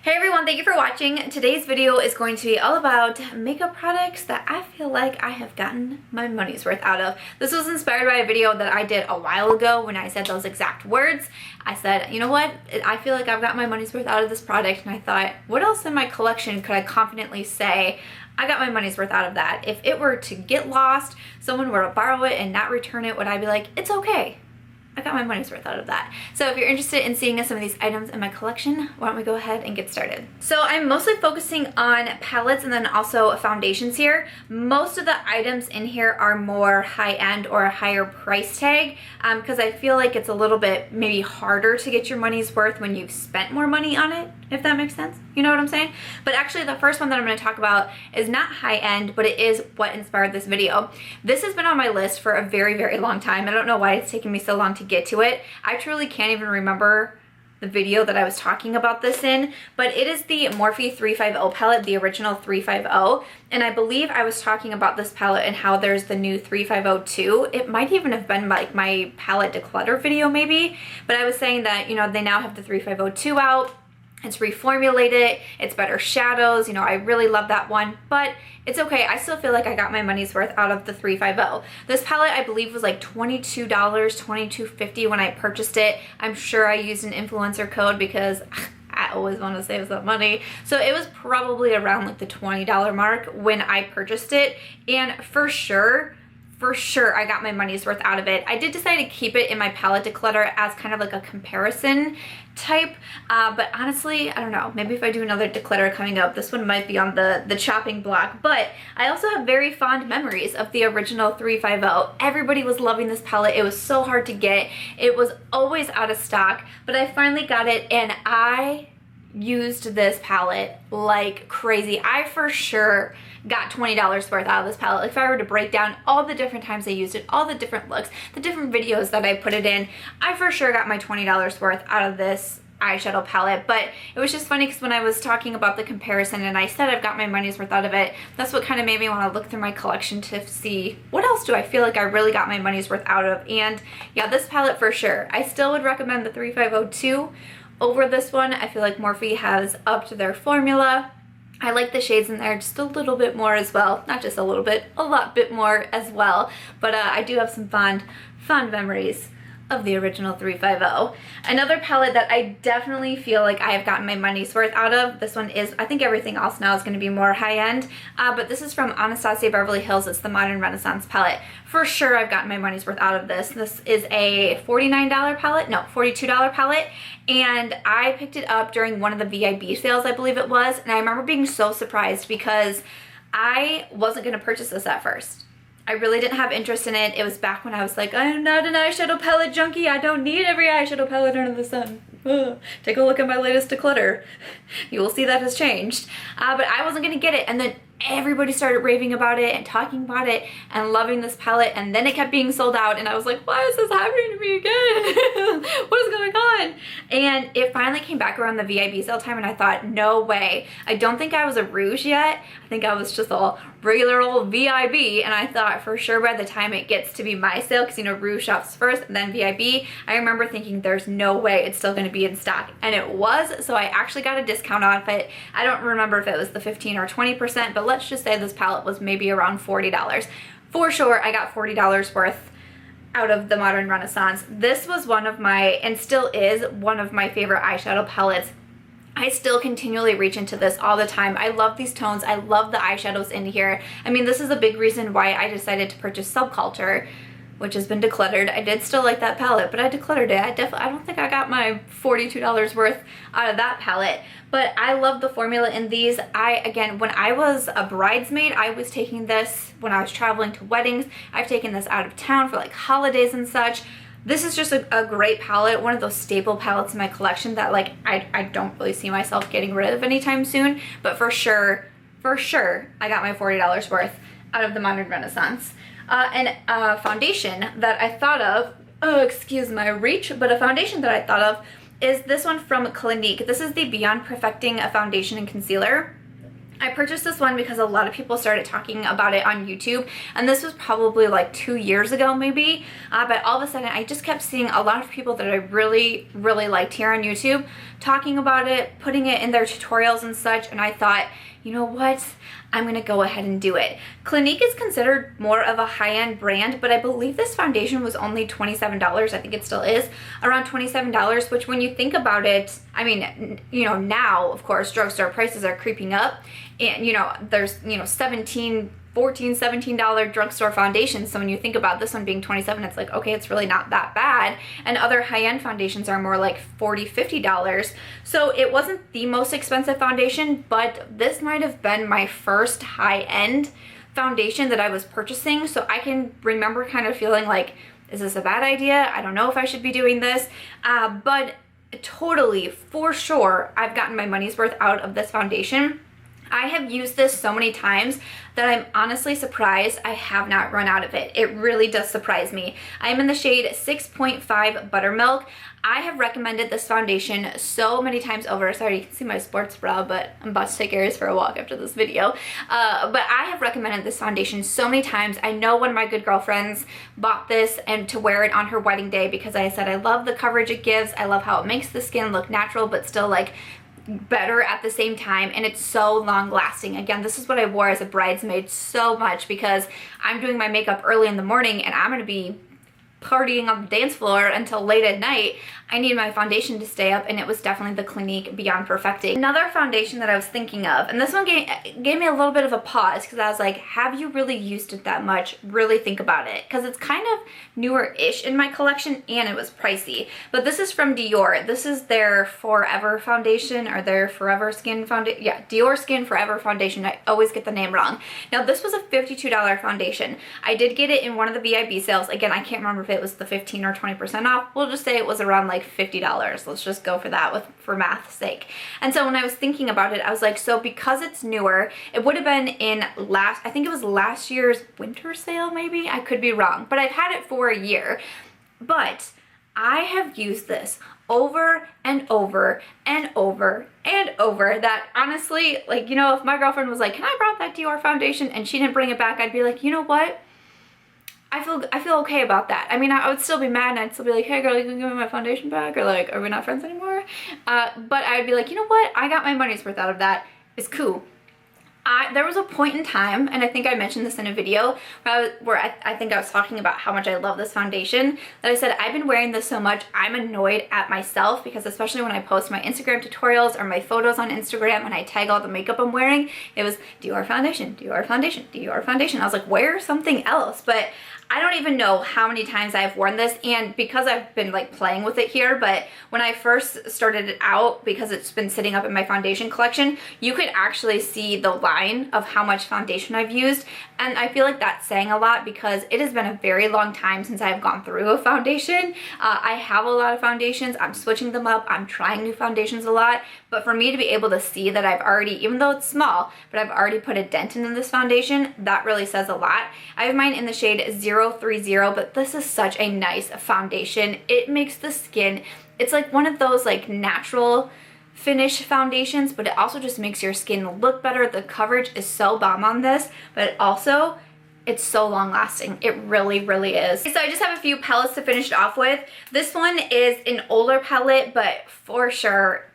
Hey everyone, thank you for watching. Today's video is going to be all about makeup products that I feel like I have gotten my money's worth out of. This was inspired by a video that I did a while ago when I said those exact words. I said, you know what, I feel like I've got my money's worth out of this product, and I thought, what else in my collection could I confidently say I got my money's worth out of that? If it were to get lost, someone were to borrow it and not return it, would I be like, it's okay, I got my money's worth out of that? So if you're interested in seeing some of these items in my collection, why don't we go ahead and get started. So I'm mostly focusing on palettes and then also foundations here. Most of the items in here are more high-end or a higher price tag because I feel like it's a little bit maybe harder to get your money's worth when you've spent more money on it, if that makes sense. You know what I'm saying? But actually the first one that I'm going to talk about is not high-end, but it is what inspired this video. This has been on my list for a very, very long time. I don't know why it's taken me so long to get to it. I truly can't even remember the video that I was talking about this in, but it is the Morphe 350 palette, the original 350, and I believe I was talking about this palette and how there's the new 350 It might even have been like my palette declutter video maybe, but I was saying that, you know, they now have the 350 out. It's reformulated, it's better shadows, you know, I really love that one, but it's okay. I still feel like I got my money's worth out of the 350. This palette, I believe, was like $22, $22.50 when I purchased it. I'm sure I used an influencer code because I always want to save some money. So it was probably around like the $20 mark when I purchased it, and for sure I got my money's worth out of it. I did decide to keep it in my palette declutter as kind of like a comparison type, but honestly, I don't know, maybe if I do another declutter coming up, this one might be on the chopping block. But I also have very fond memories of the original 350. Everybody was loving this palette. It was so hard to get. It was always out of stock, but I finally got it, and I used this palette like crazy. I for sure got $20 worth out of this palette. Like if I were to break down all the different times I used it, all the different looks, the different videos that I put it in, I for sure got my $20 worth out of this eyeshadow palette. But it was just funny because when I was talking about the comparison and I said I've got my money's worth out of it, that's what kind of made me want to look through my collection to see what else do I feel like I really got my money's worth out of. And yeah, this palette for sure. I still would recommend the 350 over this one. I feel like Morphe has upped their formula. I like the shades in there just a little bit more as well. Not just a little bit, a lot bit more as well. But I do have some fond memories of the original 350. Another palette that I definitely feel like I have gotten my money's worth out of, this one is, I think everything else now is going to be more high-end, but this is from Anastasia Beverly Hills. It's the Modern Renaissance palette. For sure I've gotten my money's worth out of this. This is a $49 palette, no, $42 palette, and I picked it up during one of the VIB sales, I believe it was, and I remember being so surprised because I wasn't going to purchase this at first. I really didn't have interest in it. It was back when I was like, I'm not an eyeshadow palette junkie. I don't need every eyeshadow palette under the sun. Ugh. Take a look at my latest declutter. You will see that has changed. But I wasn't going to get it. And then everybody started raving about it and talking about it and loving this palette. And then it kept being sold out. And I was like, why is this happening to me again? What is going on? And it finally came back around the VIB sale time. And I thought, no way. I don't think I was a rouge yet. I think I was just a regular old VIB, and I thought for sure by the time it gets to be my sale, because you know Rouge shops first and then VIB, I remember thinking there's no way it's still going to be in stock, and it was. So I actually got a discount off it. I don't remember if it was the 15 or 20%, but let's just say this palette was maybe around $40. For sure I got $40 worth out of the Modern Renaissance. This was one of my, and still is, one of my favorite eyeshadow palettes. I still continually reach into this all the time. I love these tones. I love the eyeshadows in here. I mean, this is a big reason why I decided to purchase Subculture, which has been decluttered. I did still like that palette, but I decluttered it. I don't think I got my $42 worth out of that palette, but I love the formula in these. Again, when I was a bridesmaid, I was taking this when I was traveling to weddings. I've taken this out of town for like holidays and such. This is just a great palette, one of those staple palettes in my collection that like I don't really see myself getting rid of anytime soon, but for sure I got my $40 worth out of the Modern Renaissance. And a foundation that I thought of, oh excuse my reach, but a foundation that I thought of is this one from Clinique. This is the Beyond Perfecting Foundation and Concealer. I purchased this one because a lot of people started talking about it on YouTube, and this was probably like 2 years ago maybe, but all of a sudden I just kept seeing a lot of people that I really liked here on YouTube talking about it, putting it in their tutorials and such, and I thought, you know what, I'm gonna go ahead and do it. Clinique is considered more of a high-end brand, but I believe this foundation was only $27. I think it still is around $27, which when you think about it, I mean, you know, now of course drugstore prices are creeping up, and you know, there's, you know, $14, $17 drugstore foundations. So when you think about this one being 27, it's like, okay, it's really not that bad. And other high-end foundations are more like $40, $50. So it wasn't the most expensive foundation, but this might have been my first high-end foundation that I was purchasing. So I can remember kind of feeling like, is this a bad idea? I don't know if I should be doing this. But totally, for sure, I've gotten my money's worth out of this foundation. I have used this so many times that I'm honestly surprised I have not run out of it. It really does surprise me. I'm in the shade 6.5 Buttermilk. I have recommended this foundation so many times over. Sorry, you can see my sports bra, but I'm about to take Aries for a walk after this video. But I have recommended this foundation so many times. I know one of my good girlfriends bought this and to wear it on her wedding day because I said I love the coverage it gives. I love how it makes the skin look natural, but still like better at the same time, and it's so long lasting. Again, this is what I wore as a bridesmaid so much because I'm doing my makeup early in the morning and I'm gonna be partying on the dance floor until late at night. I need my foundation to stay up, and it was definitely the Clinique Beyond Perfecting. Another foundation that I was thinking of, and this one gave me a little bit of a pause because I was like, have you really used it that much? Really think about it, because it's kind of newer-ish in my collection and it was pricey. But this is from Dior. This is their Forever foundation, or their Forever Skin foundation. Yeah, Dior Skin Forever foundation. I always get the name wrong. Now this was a $52 foundation. I did get it in one of the VIB sales. Again, I can't remember if it was the 15 or 20% off. We'll just say it was around like $50. Let's just go for that for math's sake. And so when I was thinking about it, I was like, so because it's newer, it would have been in I think it was last year's winter sale maybe? I could be wrong, but I've had it for a year. But I have used this over and over and over and over that honestly, like, you know, if my girlfriend was like, can I borrow that Dior foundation, and she didn't bring it back, I'd be like, you know what? I feel okay about that. I mean, I would still be mad and I'd still be like, hey girl, you can give me my foundation back, or like, are we not friends anymore? But I'd be like, you know what? I got my money's worth out of that. It's cool. There was a point in time, and I think I mentioned this in a video, where I think I was talking about how much I love this foundation, that I said, I've been wearing this so much, I'm annoyed at myself, because especially when I post my Instagram tutorials or my photos on Instagram and I tag all the makeup I'm wearing, it was Dior foundation, Dior foundation, Dior foundation. I was like, wear something else. But I don't even know how many times I've worn this, and because I've been like playing with it here, but when I first started it out, because it's been sitting up in my foundation collection, you could actually see the line of how much foundation I've used, and I feel like that's saying a lot because it has been a very long time since I've gone through a foundation. I have a lot of foundations, I'm switching them up, I'm trying new foundations a lot, but for me to be able to see that I've already, even though it's small, but I've already put a dent into this foundation, that really says a lot. I have mine in the shade 030, but this is such a nice foundation. It makes the skin, it's like one of those like natural finish foundations, but it also just makes your skin look better. The coverage is so bomb on this, but also it's so long lasting. It really is. So I just have a few palettes to finish it off with. This one is an older palette, but for sure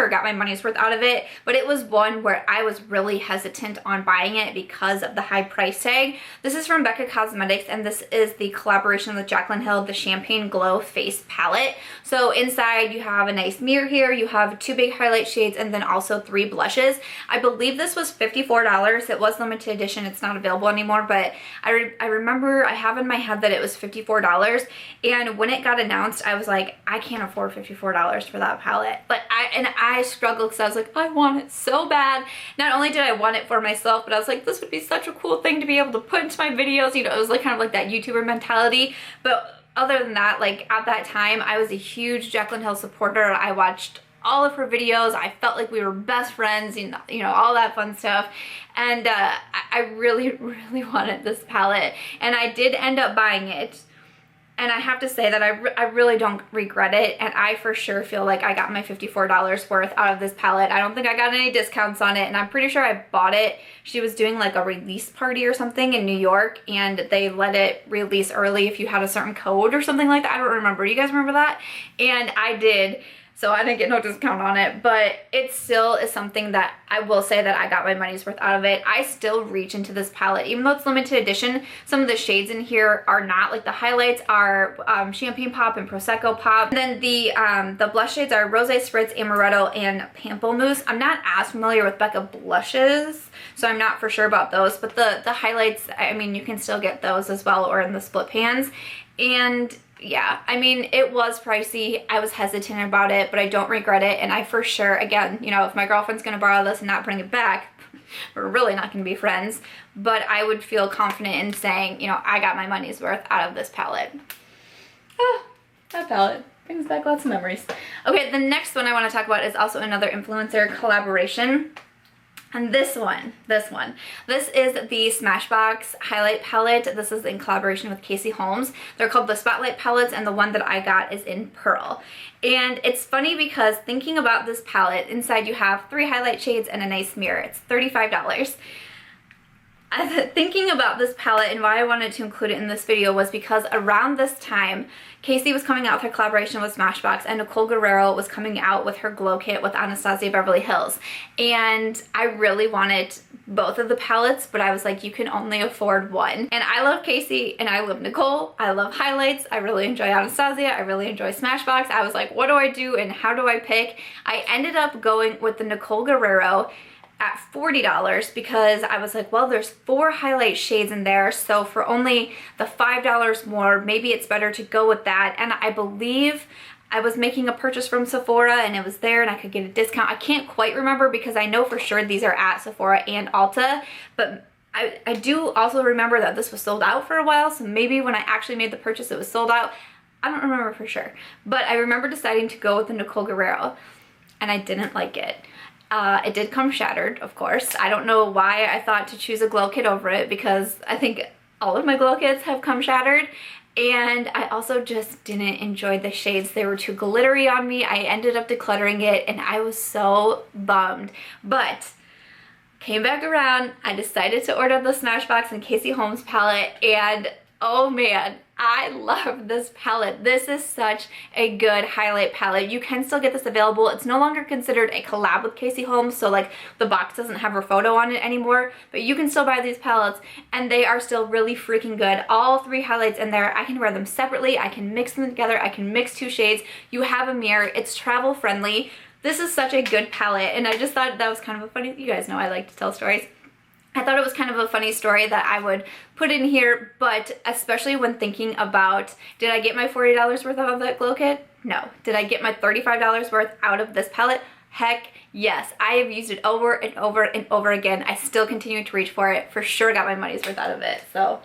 got my money's worth out of it, but it was one where I was really hesitant on buying it because of the high price tag. This is from Becca Cosmetics, and this is the collaboration with Jaclyn Hill, the Champagne Glow Face Palette. So inside you have a nice mirror here, you have 2 big highlight shades, and then also 3 blushes. I believe this was $54. It was limited edition, it's not available anymore, but I remember, I have in my head that it was $54, and when it got announced, I was like, I can't afford $54 for that palette. But I struggled because I was like, I want it so bad. Not only did I want it for myself, but I was like, this would be such a cool thing to be able to put into my videos. You know, it was like kind of like that YouTuber mentality. But other than that, like at that time, I was a huge Jaclyn Hill supporter. I watched all of her videos. I felt like we were best friends, you know, all that fun stuff. And I really wanted this palette. And I did end up buying it. And I have to say that I really don't regret it, and I for sure feel like I got my $54 worth out of this palette. I don't think I got any discounts on it, and I'm pretty sure I bought it. She was doing like a release party or something in New York, and they let it release early if you had a certain code or something like that. I don't remember. You guys remember that? And I did. So I didn't get no discount on it, but it still is something that I will say that I got my money's worth out of it. I still reach into this palette, even though it's limited edition. Some of the shades in here are not, like the highlights are Champagne Pop and Prosecco Pop. And then the blush shades are Rosé Spritz, Amaretto, and Pamplemousse. I'm not as familiar with Becca blushes, so I'm not for sure about those, but the highlights, I mean, you can still get those as well, or in the split pans. And yeah, I mean, it was pricey. I was hesitant about it, but I don't regret it. And I for sure, again, you know, if my girlfriend's gonna borrow this and not bring it back, we're really not gonna be friends. But I would feel confident in saying, you know, I got my money's worth out of this palette. Oh, that palette brings back lots of memories. Okay, the next one I wanna talk about is also another influencer collaboration. And this one. This is the Smashbox highlight palette. This is in collaboration with Casey Holmes. They're called the Spotlight palettes, and the one that I got is in Pearl. And it's funny because thinking about this palette, inside you have 3 highlight shades and a nice mirror. It's $35. Thinking about this palette and why I wanted to include it in this video was because around this time, Casey was coming out with her collaboration with Smashbox, and Nicole Guerrero was coming out with her glow kit with Anastasia Beverly Hills. And I really wanted both of the palettes, but I was like, you can only afford one. And I love Casey and I love Nicole. I love highlights. I really enjoy Anastasia. I really enjoy Smashbox. I was like, what do I do and how do I pick? I ended up going with the Nicole Guerrero at $40 because I was like, well, there's 4 highlight shades in there, so for only the $5 more, maybe it's better to go with that. And I believe I was making a purchase from Sephora and it was there and I could get a discount. I can't quite remember because I know for sure these are at Sephora and Ulta, but I do also remember that this was sold out for a while, so maybe when I actually made the purchase it was sold out. I don't remember for sure, but I remember deciding to go with the Nicole Guerrero and I didn't like it. It did come shattered, of course. I don't know why I thought to choose a glow kit over it because I think all of my glow kits have come shattered. And I also just didn't enjoy the shades. They were too glittery on me. I ended up decluttering it and I was so bummed. But came back around, I decided to order the Smashbox and Casey Holmes palette, and oh man, I love this palette. This is such a good highlight palette. You can still get this available. It's no longer considered a collab with Casey Holmes, so like the box doesn't have her photo on it anymore, but you can still buy these palettes and they are still really freaking good. All 3 highlights in there. I can wear them separately. I can mix them together. I can mix 2 shades. You have a mirror. It's travel friendly. This is such a good palette, and I just thought that was kind of a funny, you guys know I like to tell stories. I thought it was kind of a funny story that I would put in here, but especially when thinking about, did I get my $40 worth out of that glow kit? No. Did I get my $35 worth out of this palette? Heck yes. I have used it over and over and over again. I still continue to reach for it. For sure got my money's worth out of it. So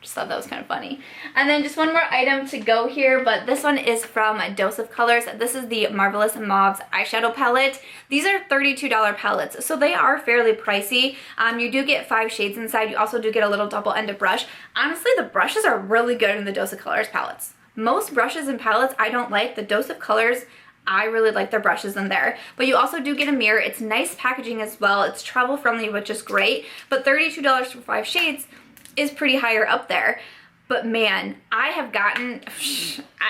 just thought that was kind of funny. And then just one more item to go here, but this one is from Dose of Colors. This is the Marvelous Mauves eyeshadow palette. These are $32 palettes, so they are fairly pricey. You do get 5 shades inside. You also do get a little double-ended brush. Honestly, the brushes are really good in the Dose of Colors palettes. Most brushes and palettes I don't like. The Dose of Colors, I really like their brushes in there. But you also do get a mirror. It's nice packaging as well. It's travel friendly, which is great. But $32 for 5 shades is pretty higher up there. But man, I have gotten,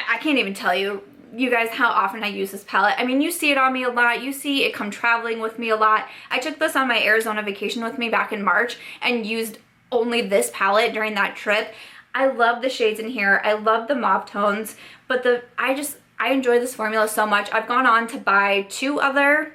I can't even tell you guys how often I use this palette. I mean, you see it on me a lot. You see it come traveling with me a lot. I took this on my Arizona vacation with me back in March and used only this palette during that trip. I love the shades in here. I love the mauve tones, but I enjoy this formula so much. I've gone on to buy 2 other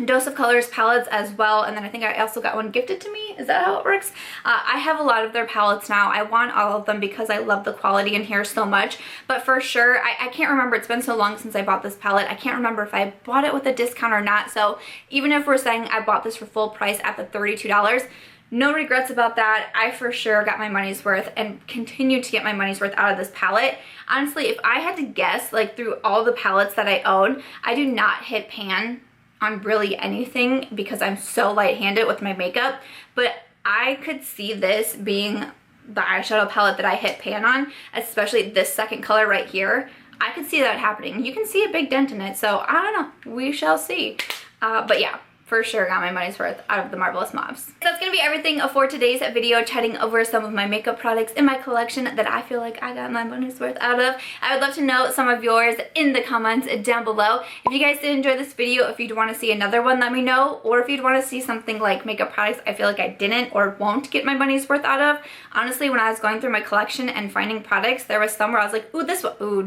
Dose of Colors palettes as well, and then I think I also got one gifted to me. Is that how it works? I have a lot of their palettes now. I want all of them because I love the quality in here so much, but for sure, I can't remember. It's been so long since I bought this palette. I can't remember if I bought it with a discount or not, so even if we're saying I bought this for full price at the $32, no regrets about that. I for sure got my money's worth and continue to get my money's worth out of this palette. Honestly, if I had to guess, like through all the palettes that I own, I do not hit pan on really anything because I'm so light-handed with my makeup, but I could see this being the eyeshadow palette that I hit pan on, especially this second color right here, I could see that happening. You can see a big dent in it, so I don't know. We shall see. But yeah, for sure got my money's worth out of the Marvelous Mauves. So that's gonna be everything for today's video, chatting over some of my makeup products in my collection that I feel like I got my money's worth out of. I would love to know some of yours in the comments down below. If you guys did enjoy this video, if you'd want to see another one, let me know. Or if you'd want to see something like makeup products I feel like I didn't or won't get my money's worth out of. Honestly, when I was going through my collection and finding products, there was some where I was like, ooh, this one, ooh,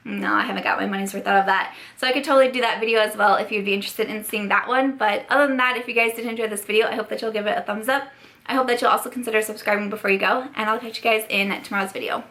no, I haven't got my money's worth out of that. So I could totally do that video as well if you'd be interested in seeing that one. But other than that, if you guys did enjoy this video, I hope that you'll give it a thumbs up. I hope that you'll also consider subscribing before you go, and I'll catch you guys in tomorrow's video.